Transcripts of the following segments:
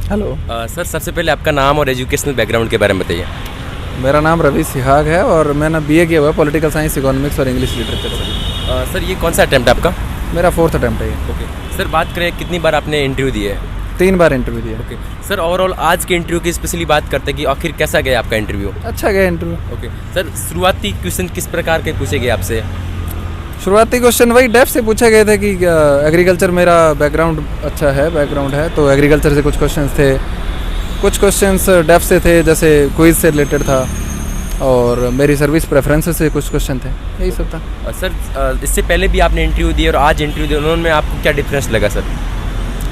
Hello. Sir सबसे पहले आपका नाम और एजुकेशनल बैकग्राउंड के बारे में बताइए। मेरा नाम रवि सिहाग है और मैंने बीए किया हुआ है पॉलिटिकल साइंस, इकोनॉमिक्स और इंग्लिश लिटरेचर से। सर ये कौन सा अटैम्प्ट है आपका? मेरा 4th अटैम्प्ट है ये। ओके सर, बात करें कितनी बार आपने इंटरव्यू दिए है? 3 बार इंटरव्यू दिया। ओके सर, ओवरऑल आज के इंटरव्यू की स्पेशली बात करते हैं कि आखिर कैसा गया आपका इंटरव्यू? अच्छा गया इंटरव्यू। ओके सर, शुरुआती क्वेश्चन किस प्रकार के पूछे गए आपसे? शुरुआती क्वेश्चन वही डेप्थ से पूछे गए थे कि एग्रीकल्चर मेरा बैकग्राउंड अच्छा है, बैकग्राउंड है, तो एग्रीकल्चर से कुछ क्वेश्चंस थे। कुछ क्वेश्चंस डेप्थ से थे, जैसे क्विज से रिलेटेड था, और मेरी सर्विस प्रेफरेंसेस से कुछ क्वेश्चन थे, यही सब था। सर इससे पहले भी आपने इंटरव्यू दिया और आज इंटरव्यू दिया, उन्होंने आपको क्या डिफरेंस लगा सर?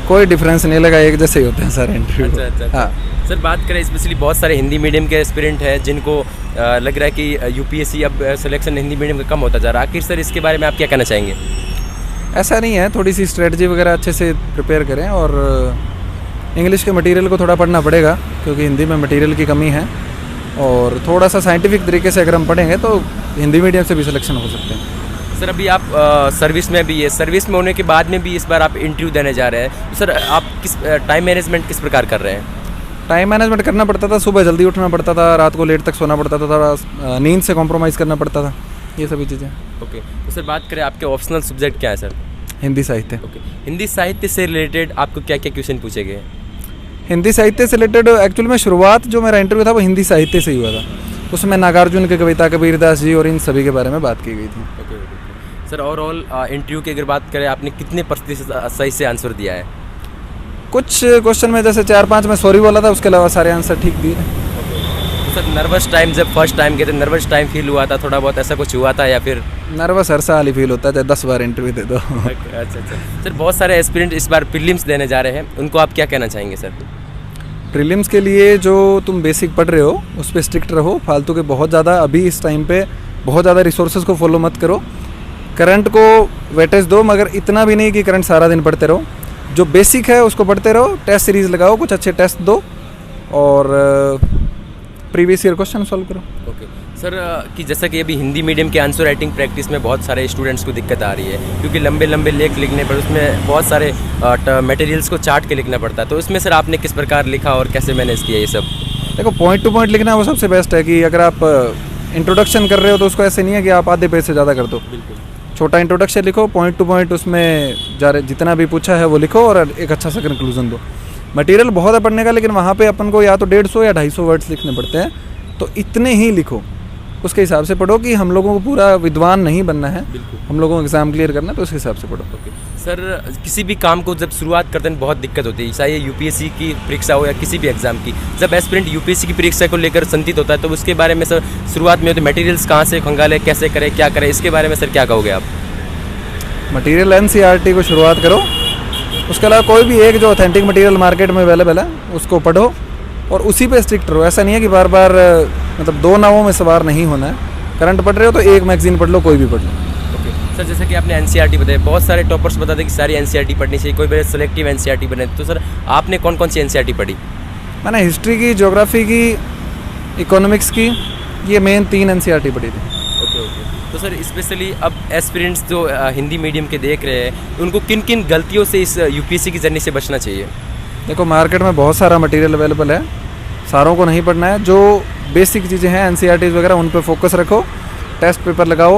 कोई डिफरेंस नहीं लगा, एक जैसे ही होते हैं सारे इंटरव्यू। अच्छा। हाँ सर बात करें स्पेशली बहुत सारे हिंदी मीडियम के एस्पिरेंट हैं जिनको लग रहा है कि यूपीएससी अब सिलेक्शन हिंदी मीडियम का कम होता जा रहा है। आखिर सर इसके बारे में आप क्या कहना चाहेंगे? ऐसा नहीं है, थोड़ी सी स्ट्रेटजी वगैरह अच्छे से प्रिपेयर करें, और इंग्लिश के मटेरियल को थोड़ा पढ़ना पड़ेगा क्योंकि हिंदी में मटेरियल की कमी है, और थोड़ा सा साइंटिफिक तरीके से अगर हम पढ़ेंगे तो हिंदी मीडियम से भी सिलेक्शन हो सकते हैं। सर अभी आप सर्विस में भी है, सर्विस में होने के बाद में भी इस बार आप इंटरव्यू देने जा रहे हैं, तो सर आप किस टाइम मैनेजमेंट किस प्रकार कर रहे हैं? टाइम मैनेजमेंट करना पड़ता था, सुबह जल्दी उठना पड़ता था, रात को लेट तक सोना पड़ता था, थोड़ा नींद से कॉम्प्रोमाइज़ करना पड़ता था, ये सभी चीज़ें। ओके तो सर बात करें आपके ऑप्शनल सब्जेक्ट क्या है सर? हिंदी साहित्य। ओके, हिंदी साहित्य से रिलेटेड आपको क्या क्या क्वेश्चन पूछे गए? हिंदी साहित्य से रिलेटेड एक्चुअली में शुरुआत जो मेरा इंटरव्यू था वो हिंदी साहित्य से ही हुआ था। उसमें नागार्जुन की कविता, कबीरदास जी और इन सभी के बारे में बात की गई थी। ओके सर, ओवरऑल इंटरव्यू की अगर बात करें आपने कितने प्रतिशत सही से आंसर दिया है? कुछ क्वेश्चन में जैसे 4-5 में सॉरी बोला था, उसके अलावा सारे आंसर ठीक दिए। तो सर नर्वस टाइम जब फर्स्ट टाइम गए थे, नर्वस टाइम फील हुआ था थोड़ा बहुत, ऐसा कुछ हुआ था या फिर? नर्वस हर साल ही फील होता है, चाहे 10 बार इंटरव्यू दे दो। अच्छा। सर बहुत सारे एस्पिरेंट इस बार प्रीलिम्स देने जा रहे हैं, उनको आप क्या कहना चाहेंगे सर? प्रीलिम्स के लिए जो तुम बेसिक पढ़ रहे हो उस पर स्ट्रिक्ट रहो, फालतू के बहुत ज़्यादा अभी इस टाइम पे बहुत ज़्यादा रिसोर्सेज को फॉलो मत करो। करंट को वेटेज दो, मगर इतना भी नहीं कि करंट सारा दिन पढ़ते रहो। जो बेसिक है उसको पढ़ते रहो, टेस्ट सीरीज़ लगाओ, कुछ अच्छे टेस्ट दो, और प्रीवियस ईयर क्वेश्चन सॉल्व करो। ओके सर, कि जैसा कि अभी हिंदी मीडियम के आंसर राइटिंग प्रैक्टिस में बहुत सारे स्टूडेंट्स को दिक्कत आ रही है, क्योंकि लंबे लंबे लेख लिखने पर उसमें बहुत सारे मटेरियल्स को चार्ट के लिखना पड़ता है, तो उसमें सर आपने किस प्रकार लिखा और कैसे मैनेज किया ये सब? देखो, पॉइंट टू पॉइंट लिखना वो सबसे बेस्ट है, कि अगर आप इंट्रोडक्शन कर रहे हो तो उसको ऐसे नहीं है कि आप आधे पेज से ज़्यादा कर दो। बिल्कुल, छोटा इंट्रोडक्शन लिखो, पॉइंट टू पॉइंट उसमें जितना भी पूछा है वो लिखो, और एक अच्छा सा कंक्लूजन दो। मटेरियल बहुत है पढ़ने का, लेकिन वहाँ पे अपन को या तो 150 या 250 वर्ड्स लिखने पड़ते हैं, तो इतने ही लिखो, उसके हिसाब से पढ़ो। कि हम लोगों को पूरा विद्वान नहीं बनना है, हम लोगों को एग्ज़ाम क्लियर करना है, तो उसके हिसाब से पढ़ो। ओके सर, किसी भी काम को जब शुरुआत करते हैं बहुत दिक्कत होती है, चाहे ये यूपीएससी की परीक्षा हो या किसी भी एग्जाम की। जब एस्पिरेंट यूपीएससी की परीक्षा को लेकर चिंतित होता है, तो उसके बारे में सर शुरुआत में तो मटेरियल्स कहाँ से खंगाले, कैसे करें, क्या करें, इसके बारे में सर क्या कहोगे आप? मटेरियल एनसीईआरटी को शुरुआत करो, उसके अलावा कोई भी एक जो ऑथेंटिक मटेरियल मार्केट में अवेलेबल है उसको पढ़ो, और उसी पे स्ट्रिक्ट रहो। ऐसा नहीं है कि बार बार मतलब 2 नावों में सवार नहीं होना है। करंट पढ़ रहे हो तो एक मैगजीन पढ़ लो, कोई भी पढ़ लो। ओके सर, जैसे कि आपने एनसीईआरटी बताया, बहुत सारे टॉपर्स बताते हैं कि सारी एनसीईआरटी पढ़नी चाहिए, कोई बड़े सेलेक्टिव एनसीईआरटी बने, तो सर आपने कौन कौन सी एनसीईआरटी पढ़ी? मैंने हिस्ट्री की, ज्योग्राफी की, इकोनॉमिक्स की, ये मेन 3 एनसीईआरटी पढ़ी थी। ओके तो सर स्पेशली अब एस्पिरेंट्स जो हिंदी मीडियम के देख रहे हैं, उनको किन किन गलतियों से इस यूपीएससी की जर्नी से बचना चाहिए? देखो, मार्केट में बहुत सारा मटेरियल अवेलेबल है, सारों को नहीं पढ़ना है। जो बेसिक चीज़ें हैं एनसीईआरटी वगैरह, उन पर फोकस रखो, टेस्ट पेपर लगाओ,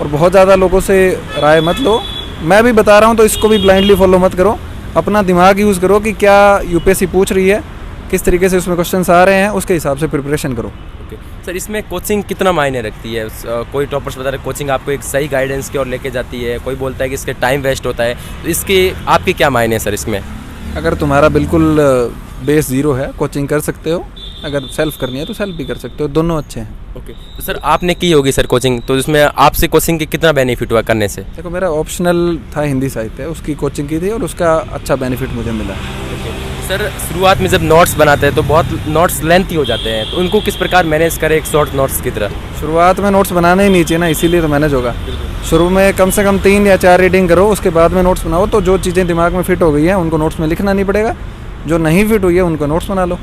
और बहुत ज़्यादा लोगों से राय मत लो। मैं भी बता रहा हूँ तो इसको भी ब्लाइंडली फॉलो मत करो, अपना दिमाग यूज़ करो कि क्या यूपीएससी पूछ रही है, किस तरीके से उसमें क्वेश्चंस आ रहे हैं, उसके हिसाब से प्रिपरेशन करो। ओके सर, इसमें कोचिंग कितना मायने रखती है? कोई टॉपर्स बता रहे कोचिंग आपको एक सही गाइडेंस की ओर लेके जाती है, कोई बोलता है कि इसके टाइम वेस्ट होता है, तो इसके आपके क्या मायने हैं सर इसमें? अगर तुम्हारा बिल्कुल बेस ज़ीरो है, कोचिंग कर सकते हो, अगर सेल्फ करनी है तो सेल्फ भी कर सकते हो, दोनों अच्छे हैं। ओके तो सर आपने की होगी सर कोचिंग, तो इसमें आपसे कोचिंग के कितना बेनिफिट हुआ करने से? देखो, मेरा ऑप्शनल था हिंदी साहित्य, उसकी कोचिंग की थी और उसका अच्छा बेनिफिट मुझे मिला। सर शुरुआत में जब नोट्स बनाते हैं तो बहुत नोट्स लेंथी हो जाते हैं, तो उनको किस प्रकार मैनेज करें एक शॉर्ट नोट्स की तरह? शुरुआत में नोट्स बनाने ही नहीं चाहिए ना, इसीलिए तो मैनेज होगा। शुरू में कम से कम 3 या 4 रीडिंग करो, उसके बाद में नोट्स बनाओ, तो जो चीज़ें दिमाग में फिट हो गई हैं उनको नोट्स में लिखना नहीं पड़ेगा, जो नहीं फिट हुई है उनको नोट्स बना लो।